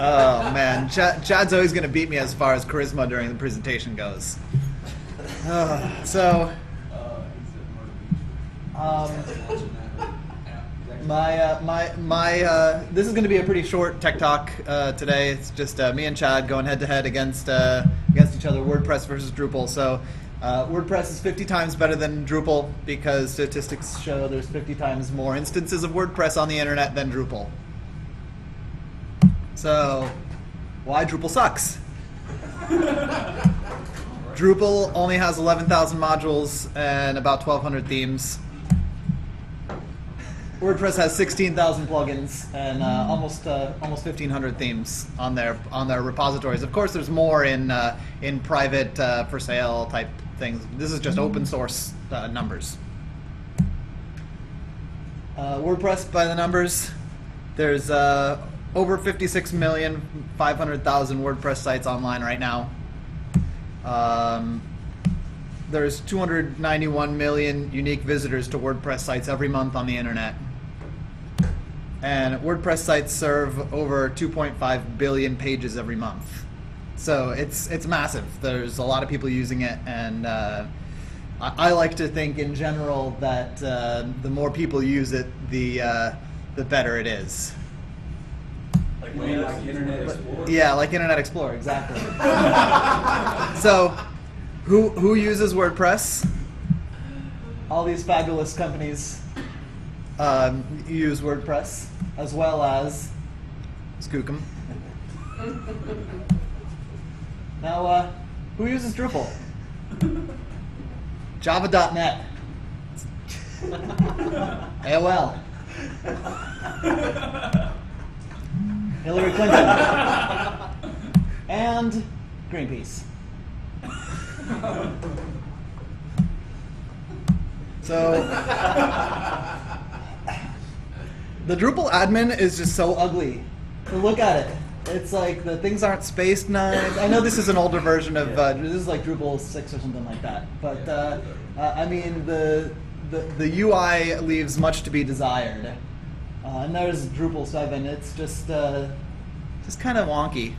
Oh man, Chad's always going to beat me as far as charisma during the presentation goes. This is going to be a pretty short tech talk today. It's just me and Chad going head to head against each other, WordPress versus Drupal. So WordPress is 50 times better than Drupal because statistics show there's 50 times more instances of WordPress on the internet than Drupal. So why Drupal sucks? Drupal only has 11,000 modules and about 1,200 themes. WordPress has 16,000 plugins and almost 1,500 themes on their repositories. Of course, there's more in private for sale type things. This is just open source numbers. WordPress by the numbers. There's over 56,500,000 WordPress sites online right now. There's 291 million unique visitors to WordPress sites every month on the internet. And WordPress sites serve over 2.5 billion pages every month. So it's massive. There's a lot of people using it, and I like to think in general that the more people use it, the better it is. Like Internet Explorer? Yeah, like Internet Explorer, exactly. So, who uses WordPress? All these fabulous companies use WordPress, as well as Skookum. Now, who uses Drupal? Java.net. AOL. Hillary Clinton. And Greenpeace. So, the Drupal admin is just so ugly. Look at it. It's like the things aren't spaced nice. I know this is an older version of, this is like Drupal 6 or something like that. But, I mean, the UI leaves much to be desired. And there's Drupal 7. It's just kind of wonky.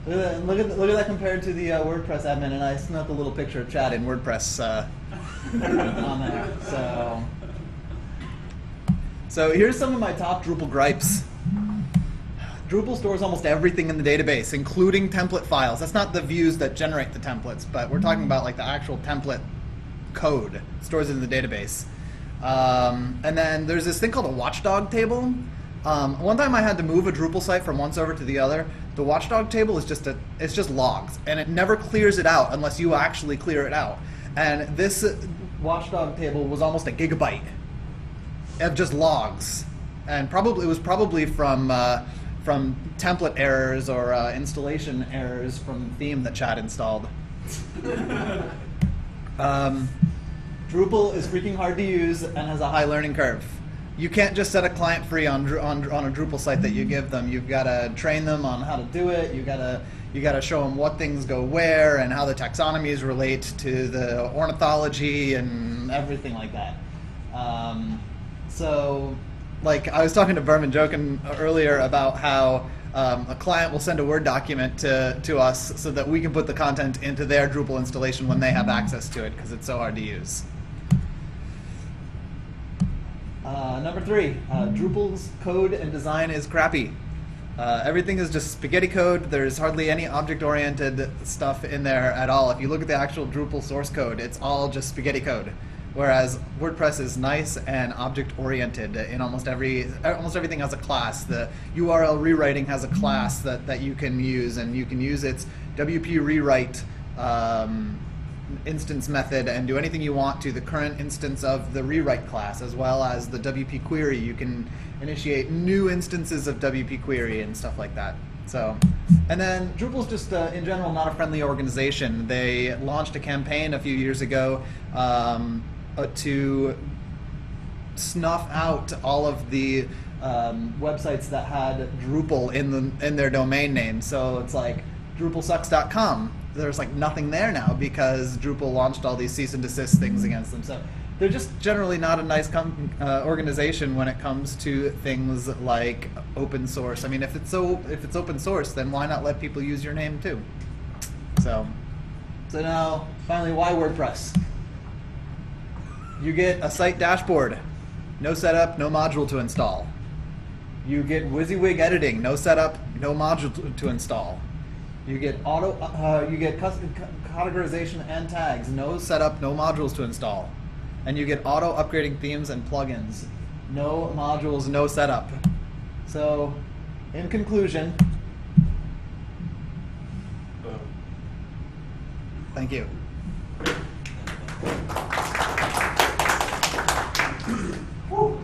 Look at that compared to the WordPress admin, and I snuck a little picture of Chad in WordPress on there. So here's some of my top Drupal gripes. Drupal stores almost everything in the database, including template files. That's not the views that generate the templates, but we're talking about like the actual template code stores it in the database. And then there's this thing called a watchdog table. One time I had to move a Drupal site from one server to the other. The watchdog table is just logs, and it never clears it out unless you actually clear it out. And this watchdog table was almost a gigabyte of just logs, and it was probably from template errors or installation errors from the theme that Chad installed. Drupal is freaking hard to use and has a high learning curve. You can't just set a client free on a Drupal site that you give them. You've got to train them on how to do it. You got to show them what things go where and how the taxonomies relate to the ornithology and everything like that. So, like I was talking to Berman joking earlier about how a client will send a Word document to us so that we can put the content into their Drupal installation when they have access to it because it's so hard to use. Number 3, Drupal's code and design is crappy. Everything is just spaghetti code. There's hardly any object-oriented stuff in there at all. If you look at the actual Drupal source code, it's all just spaghetti code. Whereas WordPress is nice and object-oriented in almost everything has a class. The URL rewriting has a class that you can use, and you can use its WP rewrite instance method and do anything you want to the current instance of the rewrite class, as well as the WP query. You can initiate new instances of WP query and stuff like that. So, and then Drupal's just in general not a friendly organization. They launched a campaign a few years ago to snuff out all of the websites that had Drupal in their domain name. So it's like drupalsucks.com. There's like nothing there now because Drupal launched all these cease and desist things against them. So they're just generally not a nice organization when it comes to things like open source. I mean, if it's open source, then why not let people use your name too? So now finally, why WordPress? You get a site dashboard, no setup, no module to install. You get WYSIWYG editing, no setup, no module to install. You get categorization and tags, no setup, no modules to install. And you get auto upgrading themes and plugins, no modules, no setup. So, in conclusion, thank you. Whew.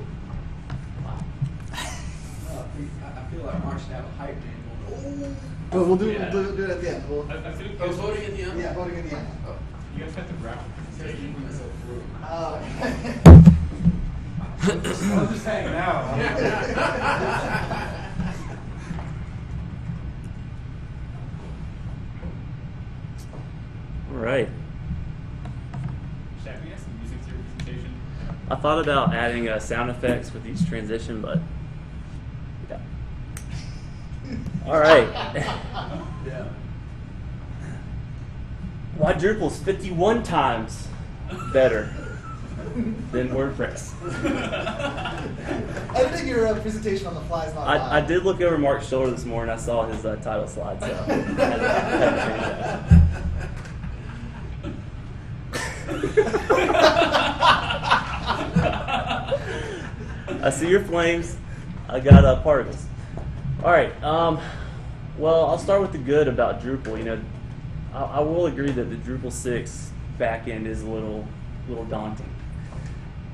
Wow. I feel like Mark should have a hype man going. Well, we'll do it at the end. I think Voting at the end? Yeah, voting at the end. Oh. you guys got the round. Taking myself through. I'm just hanging out. All right. Should we add some music to your presentation? I thought about adding sound effects with each transition, but yeah. All right. Yeah. Why Drupal's 51 times better than WordPress. Editing your presentation on the fly is not I did look over Mark's shoulder this morning. I saw his title slide, so I had to change that. I see your flames. I got particles. All right. Well, I'll start with the good about Drupal. You know, I will agree that the Drupal 6 backend is a little daunting.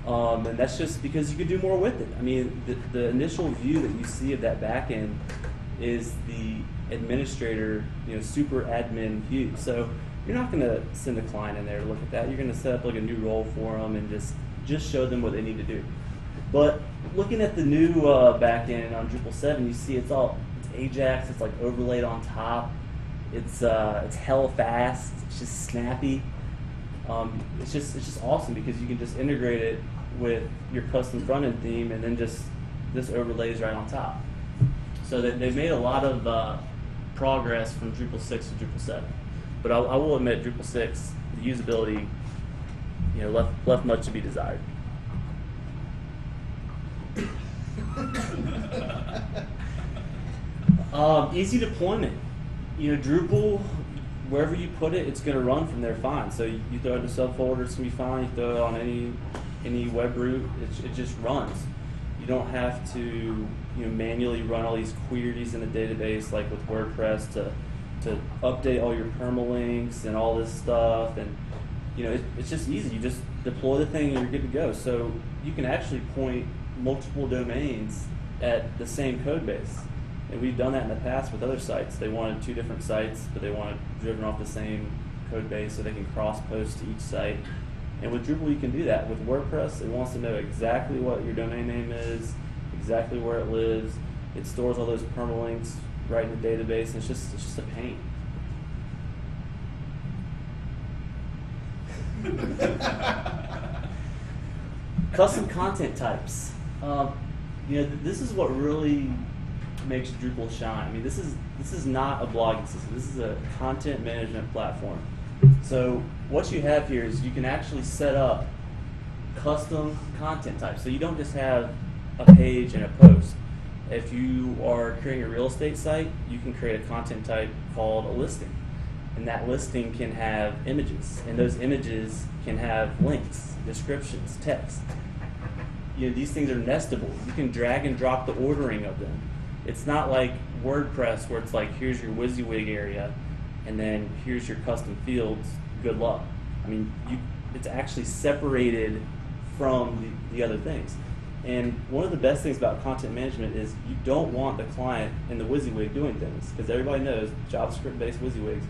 And that's just because you could do more with it. I mean, the initial view that you see of that backend is the administrator, super admin view. So you're not going to send a client in there to look at that. You're going to set up like a new role for them and just show them what they need to do. But looking at the new backend on Drupal 7, you see it's Ajax. It's like overlaid on top. It's hella fast. It's just snappy. It's just awesome because you can just integrate it with your custom front end theme, and then this overlays right on top. So they've made a lot of progress from Drupal 6 to Drupal 7. But I will admit, Drupal 6, the usability, left much to be desired. Easy deployment. Drupal, wherever you put it, it's going to run from there fine. So you throw it in a subfolder, it's going to be fine. You throw it on any web root, it just runs. You don't have to manually run all these queries in the database like with WordPress to update all your permalinks and all this stuff. And it's just easy. You just deploy the thing and you're good to go. So you can actually point multiple domains at the same code base. And we've done that in the past with other sites. They wanted 2 different sites, but they wanted driven off the same code base so they can cross-post to each site. And with Drupal, you can do that. With WordPress, it wants to know exactly what your domain name is, exactly where it lives. It stores all those permalinks right in the database, and it's just a pain. Custom content types. This is what really makes Drupal shine. I mean, this is not a blogging system. This is a content management platform. So what you have here is you can actually set up custom content types. So you don't just have a page and a post. If you are creating a real estate site, you can create a content type called a listing. And that listing can have images, and those images can have links, descriptions, text. These things are nestable. You can drag and drop the ordering of them. It's not like WordPress where it's like, here's your WYSIWYG area, and then here's your custom fields, good luck. I mean, it's actually separated from the other things. And one of the best things about content management is you don't want the client in the WYSIWYG doing things, because everybody knows JavaScript-based WYSIWYGs,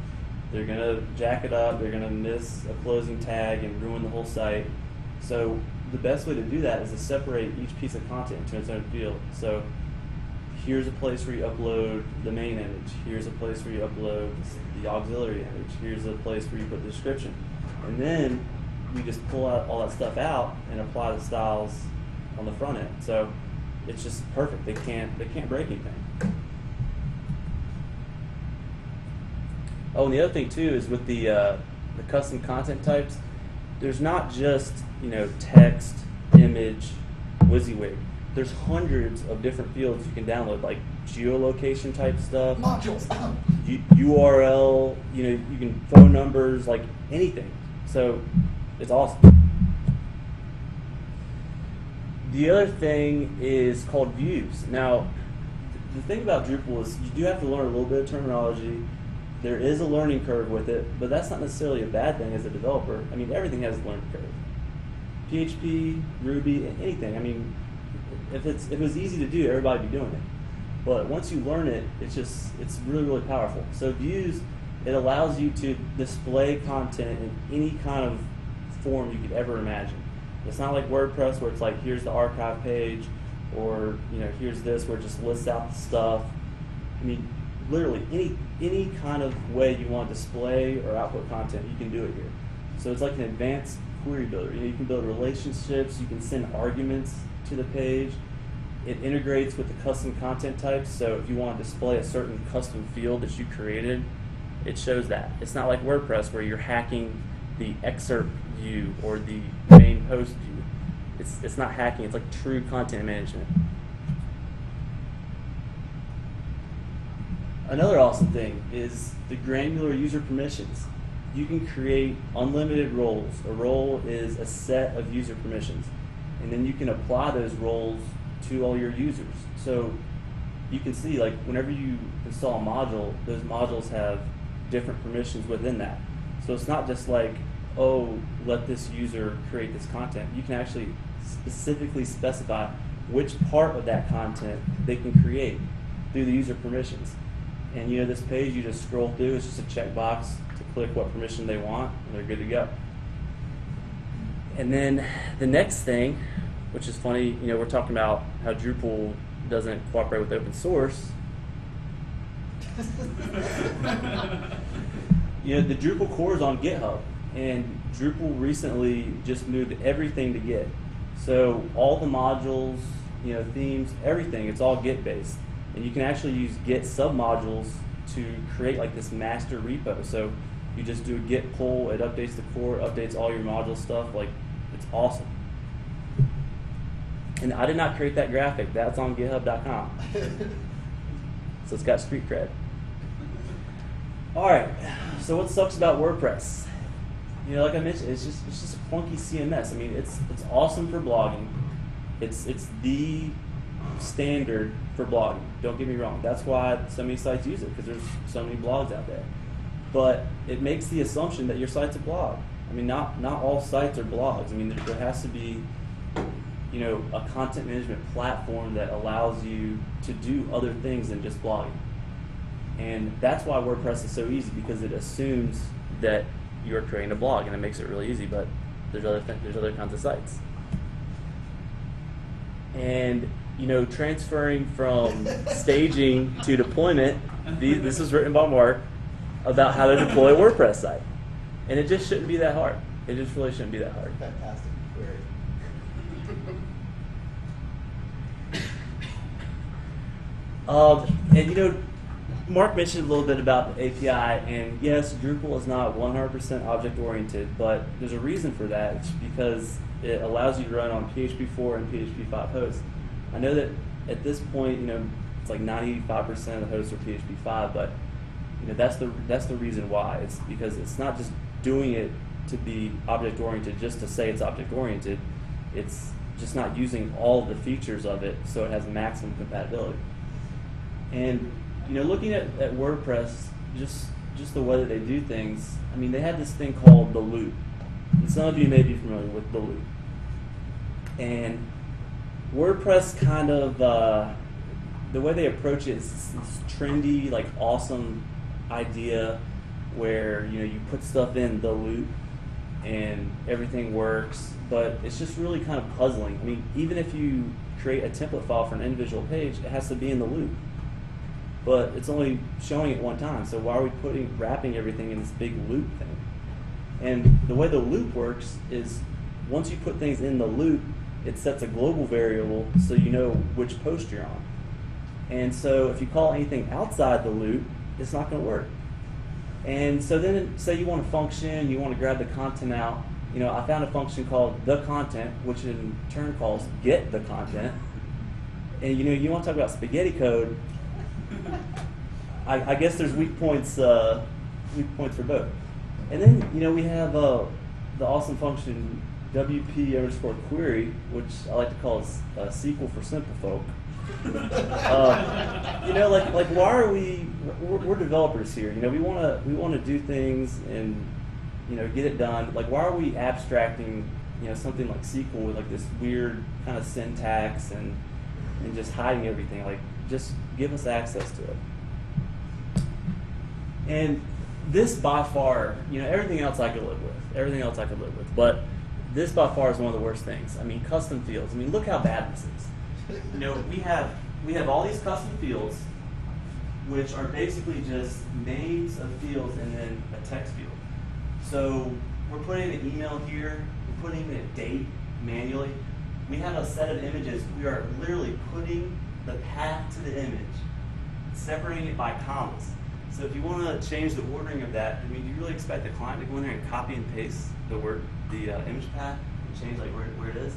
they're going to jack it up, they're going to miss a closing tag and ruin the whole site. So the best way to do that is to separate each piece of content into its own field. So here's a place where you upload the main image. Here's a place where you upload the auxiliary image. Here's a place where you put the description. And then we just pull out all that stuff out and apply the styles on the front end. So it's just perfect. They can't break anything. Oh, and the other thing too is with the custom content types, there's not just text, image, WYSIWYG. There's hundreds of different fields you can download, like geolocation type stuff, Modules. URL, you can phone numbers, like anything. So it's awesome. The other thing is called views. Now, the thing about Drupal is you do have to learn a little bit of terminology. There is a learning curve with it, but that's not necessarily a bad thing as a developer. I mean, everything has a learning curve. PHP, Ruby, anything. I mean, if it was easy to do, everybody would be doing it. But once you learn it, it's really, really powerful. So views, it allows you to display content in any kind of form you could ever imagine. It's not like WordPress where it's like, here's the archive page, or here's this where it just lists out the stuff. I mean, literally any kind of way you want to display or output content, you can do it here. So it's like an advanced query builder. You can build relationships, you can send arguments to the page. It integrates with the custom content types, so if you want to display a certain custom field that you created, it shows that. It's not like WordPress where you're hacking the excerpt view or the main post view. It's not hacking, it's like true content management. Another awesome thing is the granular user permissions. You can create unlimited roles. A role is a set of user permissions, and then you can apply those roles to all your users. So you can see, like, whenever you install a module, those modules have different permissions within that. So it's not just like, oh, let this user create this content. You can actually specifically specify which part of that content they can create through the user permissions. And this page you just scroll through, it's just a checkbox to click what permission they want, and they're good to go. And then the next thing, which is funny, we're talking about how Drupal doesn't cooperate with open source. The Drupal core is on GitHub, and Drupal recently just moved everything to Git. So all the modules, themes, everything, it's all Git based. And you can actually use Git submodules to create like this master repo. So you just do a Git pull, it updates the core, updates all your module stuff. Like, it's awesome. And I did not create that graphic. That's on github.com. So it's got street cred. All right. So what sucks about WordPress? Like I mentioned, it's just a clunky CMS. I mean, it's awesome for blogging. It's the standard for blogging. Don't get me wrong. That's why so many sites use it, because there's so many blogs out there. But it makes the assumption that your site's a blog. I mean, not all sites are blogs. I mean, there has to be, a content management platform that allows you to do other things than just blogging. And that's why WordPress is so easy, because it assumes that you're creating a blog, and it makes it really easy. But there's other kinds of sites. And transferring from staging to deployment, this was written by Mark about how to deploy a WordPress site. And it just shouldn't be that hard. It just really shouldn't be that hard. Fantastic query. And Mark mentioned a little bit about the API, and yes, Drupal is not 100% object-oriented, but there's a reason for that. It's because it allows you to run on PHP 4 and PHP 5 hosts. I know that at this point, it's like 95% of the hosts are PHP 5, but that's the reason why. It's because it's not just doing it to be object-oriented just to say it's object-oriented. It's just not using all the features of it so it has maximum compatibility. And looking at WordPress, just the way that they do things, I mean, they have this thing called the loop. And some of you may be familiar with the loop. And WordPress kind of, the way they approach it is this trendy, like, awesome idea where, you put stuff in the loop and everything works, but it's just really kind of puzzling. I mean, even if you create a template file for an individual page, it has to be in the loop. But it's only showing it one time, so why are we wrapping everything in this big loop thing? And the way the loop works is once you put things in the loop, it sets a global variable so you know which post you're on. And so if you call anything outside the loop, it's not going to work. And so then say you want a function, you want to grab the content out. You know, I found a function called the content, which in turn calls get the content. And you know, you want to talk about spaghetti code. I guess there's weak points for both. And then you know we have the awesome function WP_query, which I like to call a SQL for simple folk. You know, like why are we're developers here? You know, we want to do things and you know get it done. Like why are we abstracting you know something like SQL with like this weird kind of syntax and just hiding everything? Like just give us access to it. And this by far, you know, everything else I could live with. But this by far is one of the worst things. I mean, custom fields. I mean, look how bad this is. You know, we have all these custom fields, which are basically just names of fields and then a text field. So we're putting an email here. We're putting a date manually. We have a set of images. We are literally putting the path to the image, separating it by commas. So if you want to change the ordering of that, I mean, do you really expect the client to go in there and copy and paste the image path and change like where it is?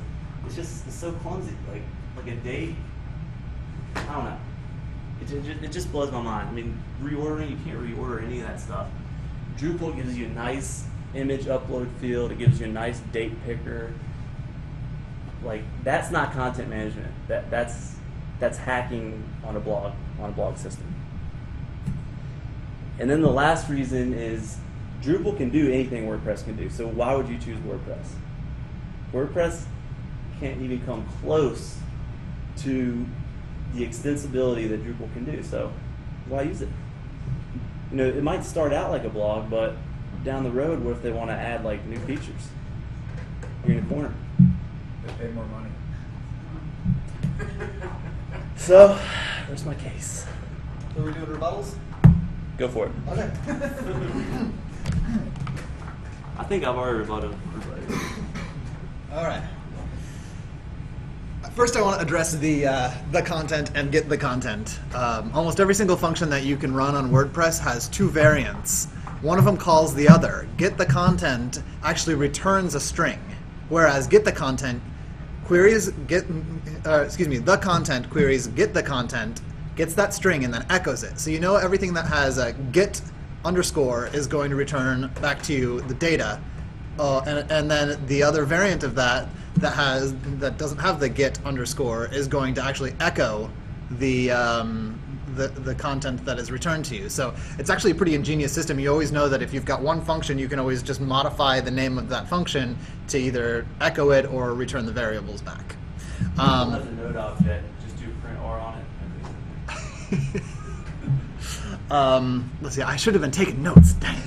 It's so clumsy. Like a date, I don't know. It just blows my mind. I mean, reordering, you can't reorder any of that stuff. Drupal gives you a nice image upload field. It gives you a nice date picker. Like that's not content management. That's hacking on a blog system. And then the last reason is Drupal can do anything WordPress can do. So why would you choose WordPress? WordPress can't even come close to the extensibility that Drupal can do. So why use it? You know, it might start out like a blog, but down the road, what if they want to add like new features? You're in a corner. They pay more money. So there's my case. So we're doing rebuttals? Go for it. Okay. I think I've already rebutted. All right. First, I want to address the content and get the content. Almost every single function that you can run on WordPress has two variants. One of them calls the other. Get the content actually returns a string, whereas get the content queries the content queries get the content, gets that string and then echoes it. So you know everything that has a get underscore is going to return back to you the data, and then the other variant of that doesn't have the get underscore is going to actually echo the content that is returned to you. So it's actually a pretty ingenious system. You always know that if you've got one function, you can always just modify the name of that function to either echo it or return the variables back. As a node object, just do print R on it. Let's see. I should have been taking notes. Dang.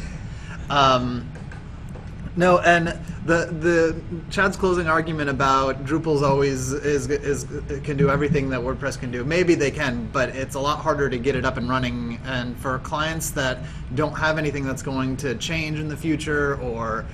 No, and the Chad's closing argument about Drupal's always can do everything that WordPress can do. Maybe they can, but it's a lot harder to get it up and running. And for clients that don't have anything that's going to change in the future, or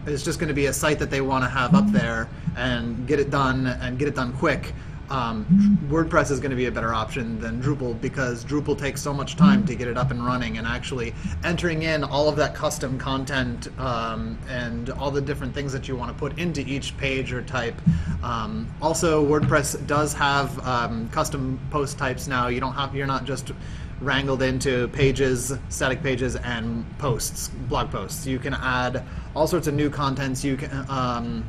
it's just going to be a site that they want to have up there and get it done quick. WordPress is going to be a better option than Drupal because Drupal takes so much time to get it up and running and actually entering in all of that custom content and all the different things that you want to put into each page or type. Also, WordPress does have custom post types now. You're not just wrangled into pages, static pages, and posts, blog posts. You can add all sorts of new contents. You can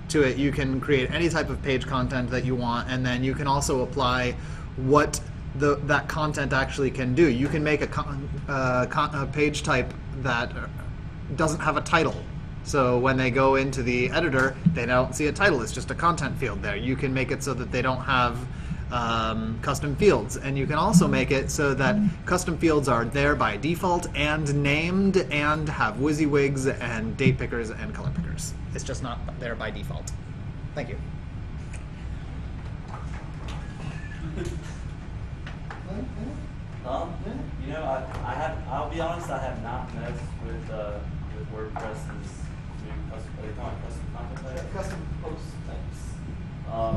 to it. You can create any type of page content that you want, and then you can also apply what that content actually can do. You can make a page type that doesn't have a title. So when they go into the editor, they don't see a title. It's just a content field there. You can make it so that they don't have custom fields, and you can also make it so that custom fields are there by default and named and have WYSIWYGs and date pickers and color pickers. It's just not there by default. Thank you. You know, I'll be honest, I have not messed with WordPress is doing custom, what do they call it, custom content types? Custom post types.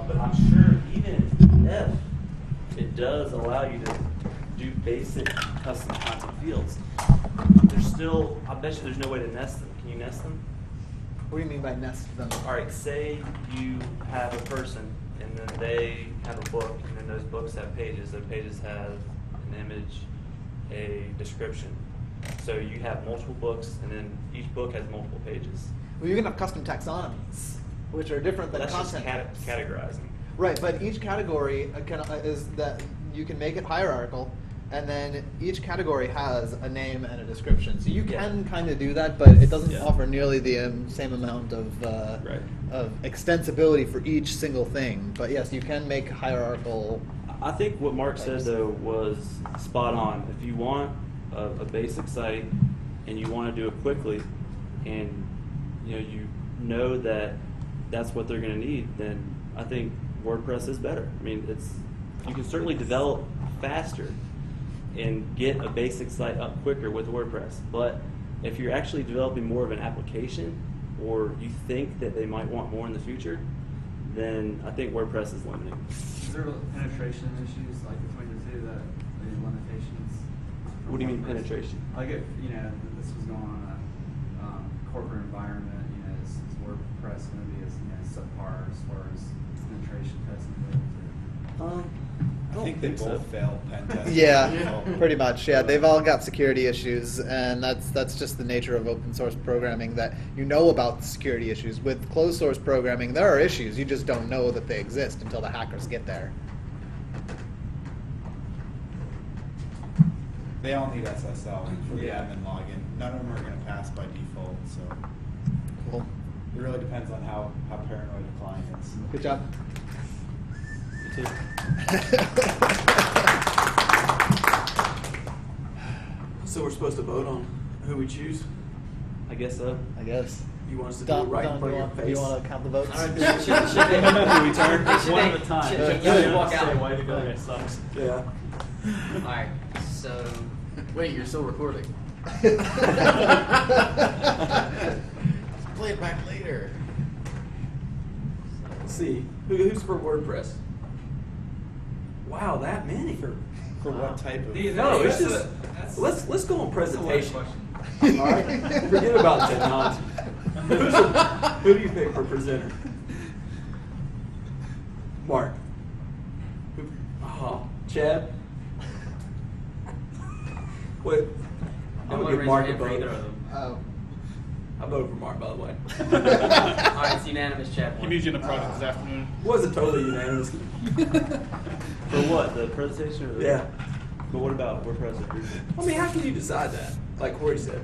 But I'm sure even if it does allow you to do basic custom content fields, there's still, I bet you there's no way to nest them. Can you nest them? What do you mean by nest them? All right, say you have a person and then they have a book and then those books have pages. Those pages have an image, a description. So you have multiple books and then each book has multiple pages. Well, you can have custom taxonomies, which are different than That's just content. categorizing. Right, but each category is that you can make it hierarchical, and then each category has a name and a description. So you can kind of do that, but it doesn't offer nearly the same amount of of extensibility for each single thing. But yes, you can make hierarchical. I think what Mark said though was spot on. If you want a basic site and you want to do it quickly, and you know that that's what they're going to need, then I think WordPress is better. I mean, you can certainly develop faster and get a basic site up quicker with WordPress. But if you're actually developing more of an application, or you think that they might want more in the future, then I think WordPress is limiting. Is there penetration issues like between the two, the limitations? What do you mean penetration? Like if this was going on a corporate environment, is WordPress going to be as subpar as far as penetration testing goes? I think they both failed pen testing. Yeah, pretty much. Yeah, they've all got security issues, and that's just the nature of open source programming, that you know about the security issues. With closed source programming, there are issues. You just don't know that they exist until the hackers get there. They all need SSL for the admin login. None of them are going to pass by default, so Cool. it really depends on how paranoid the client is. Good job. You too. So we're supposed to vote on who we choose? I guess so. I guess. You want us to do it right in front of your do face? you want to count the votes? Should they One at a time. should Yeah, they yeah. walk out? Way to go, that sucks. Yeah. Alright, so wait, you're still recording. Play it back later. Let's see. Who's for WordPress? Wow, that many. For what type of... No, it's just let's go on presentation. All right, forget about technology. Who do you pick for presenter? Mark. Chad. Wait. I'm gonna give Mark a for either vote. of them. Oh. I voted for Mark, by the way. Alright, it's unanimous, Chad. He means you in a project this afternoon. Wasn't totally unanimous. For what? The presentation or the... Yeah. But what about WordPress and Drupal? I mean, how can you decide that? Like Corey said.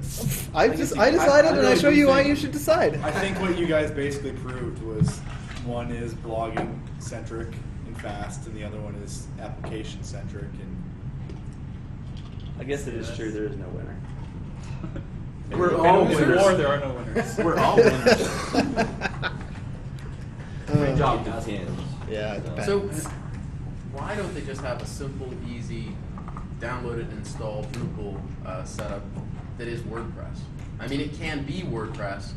I decided, and I show you why you should decide. I think what you guys basically proved was one is blogging centric and fast, and the other one is application centric and... I guess it is true. There is no winner. We're all Or winners. there are no winners. We're all winners. Great job, guys. Yeah, it depends. So, why don't they just have a simple, easy, download and install Drupal setup that is WordPress? I mean, it can be WordPress,